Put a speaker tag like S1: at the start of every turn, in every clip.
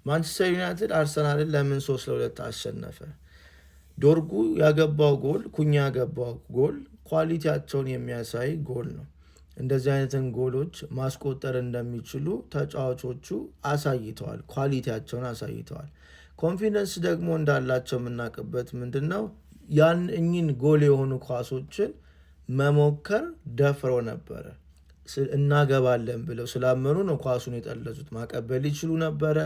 S1: ማንቸስተር ዩናይትድ አርሰናልን ለምን 3-2 አሸነፈ? ዶርጉ ያገባው ጎል፣ ኩኛ ያገባው ጎል ኳሊቲያቸውን የሚያሳይ ጎል ነው። እንደዚህ አይነትን ጎሎች ማስቆጠር እንደሚችሉ ተጫዋቾቹ አሳይተዋል፣ ኳሊቲያቸውን አሳይተዋል። ኮንፊደንስ ደግሞ እንዳላቸው የምናውቅበት ምንድነው? ያን እኚህን ጎል የሆኑ ኳሶችን መሞከር ደፍሮ ነበረ። እናገባለን ብለው ስላመኑ ነው ኳሱን የጠለዙት። ማቀበል ይችሉ ነበረ፣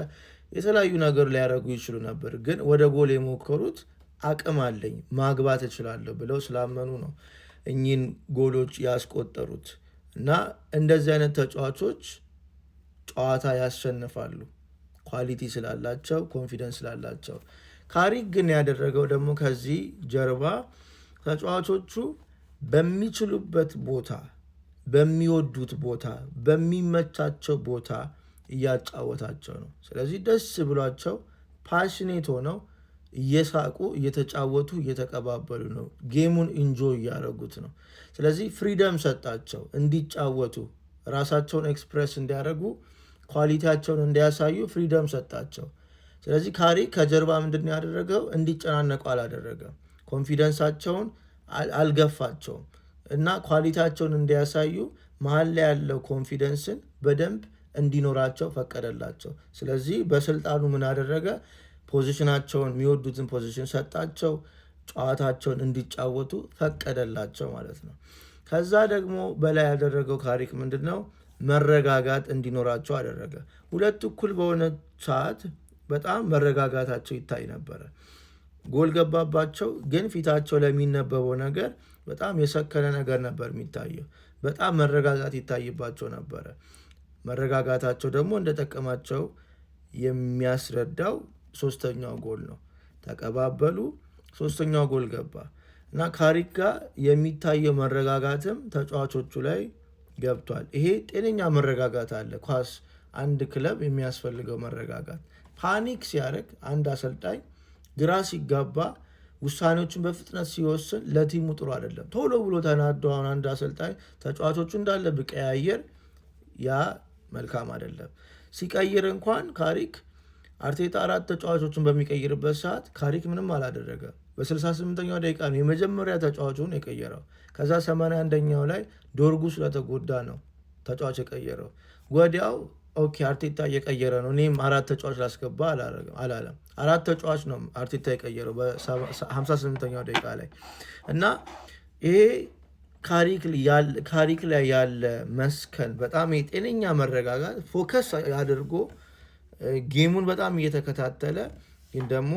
S1: የተለያዩ ነገር ሊያደርጉ ይችሉ ነበር። ግን ወደ ጎል የሞከሩት አቅም አለኝ ማግባት እችላለሁ ብለው ስላመኑ ነው እኚህን ጎሎች ያስቆጠሩት። እና እንደዚህ አይነት ተጫዋቾች ጨዋታ ያሸንፋሉ፣ ኳሊቲ ስላላቸው፣ ኮንፊደንስ ስላላቸው። ካሪክ ግን ያደረገው ደግሞ ከዚህ ጀርባ ተጫዋቾቹ በሚችሉበት ቦታ፣ በሚወዱት ቦታ፣ በሚመቻቸው ቦታ እያጫወታቸው ነው። ስለዚህ ደስ ብሏቸው ፓሽኔት ሆነው እየሳቁ እየተጫወቱ እየተቀባበሉ ነው። ጌሙን ኢንጆይ እያደረጉት ነው። ስለዚህ ፍሪደም ሰጣቸው እንዲጫወቱ፣ ራሳቸውን ኤክስፕሬስ እንዲያደርጉ፣ ኳሊቲያቸውን እንዲያሳዩ ፍሪደም ሰጣቸው። ስለዚህ ካሪክ ከጀርባ ምንድን ያደረገው? እንዲጨናነቁ አላደረገም። ኮንፊደንሳቸውን አልገፋቸውም እና ኳሊቲያቸውን እንዲያሳዩ መሀል ላይ ያለው ኮንፊደንስን በደንብ እንዲኖራቸው ፈቀደላቸው። ስለዚህ በስልጣኑ ምን አደረገ? ፖዚሽናቸውን የሚወዱትን ፖዚሽን ሰጣቸው። ጨዋታቸውን እንዲጫወቱ ፈቀደላቸው ማለት ነው። ከዛ ደግሞ በላይ ያደረገው ካሪክ ምንድን ነው? መረጋጋት እንዲኖራቸው አደረገ። ሁለት እኩል በሆነ ሰዓት በጣም መረጋጋታቸው ይታይ ነበረ። ጎል ገባባቸው፣ ግን ፊታቸው ለሚነበበው ነገር በጣም የሰከነ ነገር ነበር የሚታየው። በጣም መረጋጋት ይታይባቸው ነበረ። መረጋጋታቸው ደግሞ እንደጠቀማቸው የሚያስረዳው ሶስተኛው ጎል ነው። ተቀባበሉ፣ ሶስተኛው ጎል ገባ እና ካሪክ ጋር የሚታየው መረጋጋትም ተጫዋቾቹ ላይ ገብቷል። ይሄ ጤነኛ መረጋጋት አለ። ኳስ አንድ ክለብ የሚያስፈልገው መረጋጋት። ፓኒክ ሲያደርግ አንድ አሰልጣኝ ግራ ሲጋባ ውሳኔዎችን በፍጥነት ሲወስን ለቲሙ ጥሩ አይደለም። ቶሎ ብሎ ተናዶ አሁን አንድ አሰልጣኝ ተጫዋቾቹ እንዳለ ብቀያየር ያ መልካም አይደለም። ሲቀይር እንኳን ካሪክ አርቴታ 4 ተጫዋቾችን በሚቀይርበት ሰዓት ካሪክ ምንም አላደረገም። በ68ኛው ደቂቃ ነው የመጀመሪያ ተጫዋቹን የቀየረው። ከዛ 81ኛው ላይ ዶርጉ ስለተጎዳ ነው ተጫዋች የቀየረው። ወዲያው ኦኬ አርቴታ እየቀየረ ነው እኔም 4 ተጫዋች ላስገባ አላለም። 4 ተጫዋች ነው አርቴታ የቀየረው በ58ኛው ደቂቃ ላይ እና ይሄ ካሪክ ላይ ያለ መስከን በጣም የጤነኛ መረጋጋት ፎከስ አድርጎ ጌሙን በጣም እየተከታተለ ግን ደግሞ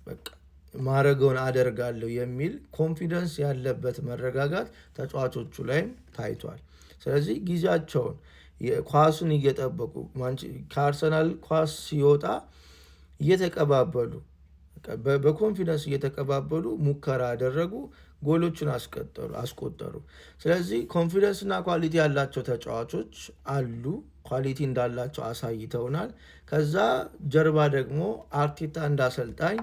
S1: በቃ ማረገውን አደርጋለሁ የሚል ኮንፊደንስ ያለበት መረጋጋት ተጫዋቾቹ ላይም ታይቷል። ስለዚህ ጊዜያቸውን ኳሱን እየጠበቁ ከአርሰናል ኳስ ሲወጣ እየተቀባበሉ በኮንፊደንስ እየተቀባበሉ ሙከራ አደረጉ፣ ጎሎችን አስቆጠሩ። ስለዚህ ኮንፊደንስ እና ኳሊቲ ያላቸው ተጫዋቾች አሉ፣ ኳሊቲ እንዳላቸው አሳይተውናል። ከዛ ጀርባ ደግሞ አርቴታ እንዳሰልጣኝ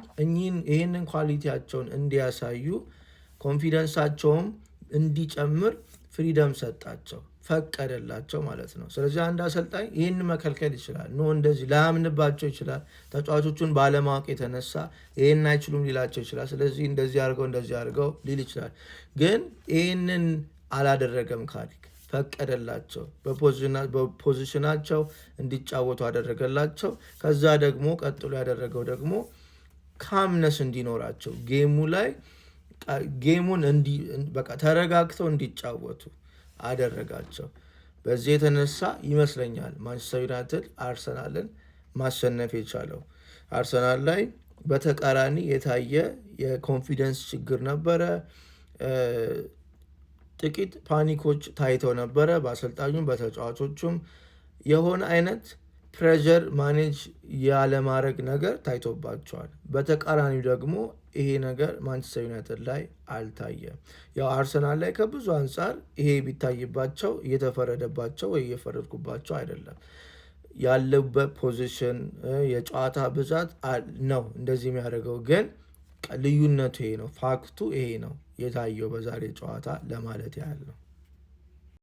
S1: ይህንን ኳሊቲያቸውን እንዲያሳዩ ኮንፊደንሳቸውም እንዲጨምር ፍሪደም ሰጣቸው፣ ፈቀደላቸው ማለት ነው። ስለዚህ አንድ አሰልጣኝ ይህን መከልከል ይችላል፣ እንደዚህ ላያምንባቸው ይችላል። ተጫዋቾቹን ባለማወቅ የተነሳ ይህን አይችሉም ሊላቸው ይችላል። ስለዚህ እንደዚህ አድርገው ሊል ይችላል። ግን ይህንን አላደረገም ካሪክ፣ ፈቀደላቸው፣ በፖዚሽናቸው እንዲጫወቱ አደረገላቸው። ከዛ ደግሞ ቀጥሎ ያደረገው ደግሞ ካምነስ እንዲኖራቸው ጌሙን በቃ ተረጋግተው እንዲጫወቱ አደረጋቸው። በዚህ የተነሳ ይመስለኛል ማንቸስተር ዩናይትድ አርሰናልን ማሸነፍ የቻለው። አርሰናል ላይ በተቃራኒ የታየ የኮንፊደንስ ችግር ነበረ። ጥቂት ፓኒኮች ታይተው ነበረ በአሰልጣኙም በተጫዋቾቹም። የሆነ አይነት ፕሬዠር ማኔጅ ያለማድረግ ነገር ታይቶባቸዋል። በተቃራኒው ደግሞ ይሄ ነገር ማንቸስተር ዩናይትድ ላይ አልታየም። ያው አርሰናል ላይ ከብዙ አንጻር ይሄ ቢታይባቸው እየተፈረደባቸው ወይ እየፈረድኩባቸው አይደለም። ያለበት ፖዚሽን የጨዋታ ብዛት ነው እንደዚህ የሚያደርገው። ግን ልዩነቱ ይሄ ነው፣ ፋክቱ ይሄ ነው የታየው በዛሬ ጨዋታ ለማለት ያህል ነው።